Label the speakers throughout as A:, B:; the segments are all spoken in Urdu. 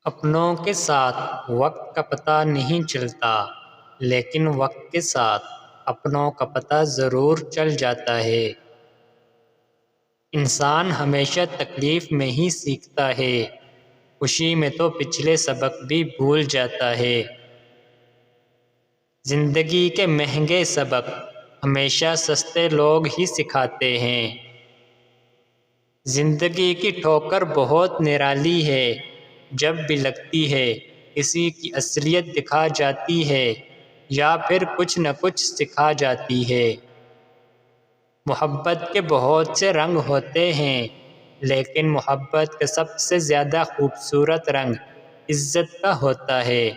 A: اپنوں کے ساتھ وقت کا پتہ نہیں چلتا، لیکن وقت کے ساتھ اپنوں کا پتہ ضرور چل جاتا ہے۔ انسان ہمیشہ تکلیف میں ہی سیکھتا ہے، خوشی میں تو پچھلے سبق بھی بھول جاتا ہے۔ زندگی کے مہنگے سبق ہمیشہ سستے لوگ ہی سکھاتے ہیں۔ زندگی کی ٹھوکر بہت نرالی ہے، جب بھی لگتی ہے کسی کی اصلیت دکھا جاتی ہے یا پھر کچھ نہ کچھ سکھا جاتی ہے۔ محبت کے بہت سے رنگ ہوتے ہیں، لیکن محبت کا سب سے زیادہ خوبصورت رنگ عزت کا ہوتا ہے۔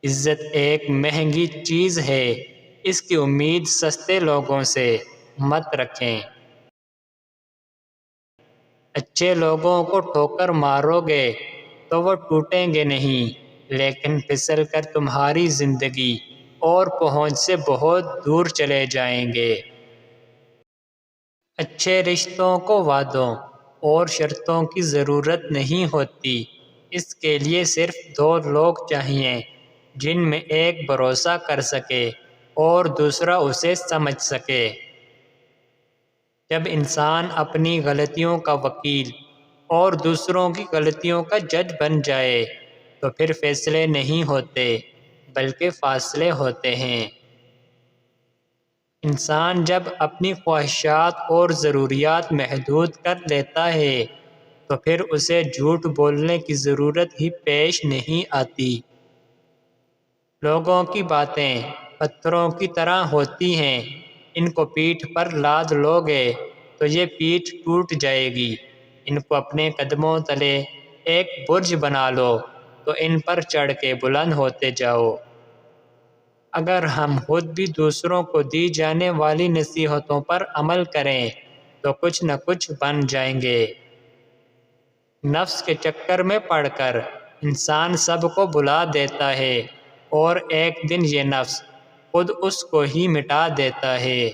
A: عزت ایک مہنگی چیز ہے، اس کی امید سستے لوگوں سے مت رکھیں۔ اچھے لوگوں کو ٹھوکر مارو گے تو وہ ٹوٹیں گے نہیں، لیکن پھسل کر تمہاری زندگی اور پہنچ سے بہت دور چلے جائیں گے۔ اچھے رشتوں کو وعدوں اور شرطوں کی ضرورت نہیں ہوتی، اس کے لیے صرف دو لوگ چاہئیں جن میں ایک بھروسہ کر سکے اور دوسرا اسے سمجھ سکے۔ جب انسان اپنی غلطیوں کا وکیل اور دوسروں کی غلطیوں کا جج بن جائے تو پھر فیصلے نہیں ہوتے بلکہ فاصلے ہوتے ہیں۔ انسان جب اپنی خواہشات اور ضروریات محدود کر لیتا ہے تو پھر اسے جھوٹ بولنے کی ضرورت ہی پیش نہیں آتی۔ لوگوں کی باتیں پتھروں کی طرح ہوتی ہیں، ان کو پیٹھ پر لاد لو گے تو یہ پیٹھ ٹوٹ جائے گی، ان کو اپنے قدموں تلے ایک برج بنا لو تو ان پر چڑھ کے بلند ہوتے جاؤ۔ اگر ہم خود بھی دوسروں کو دی جانے والی نصیحتوں پر عمل کریں تو کچھ نہ کچھ بن جائیں گے۔ نفس کے چکر میں پڑ کر انسان سب کو بھلا دیتا ہے اور ایک دن یہ نفس خود اس کو ہی مٹا دیتا ہے۔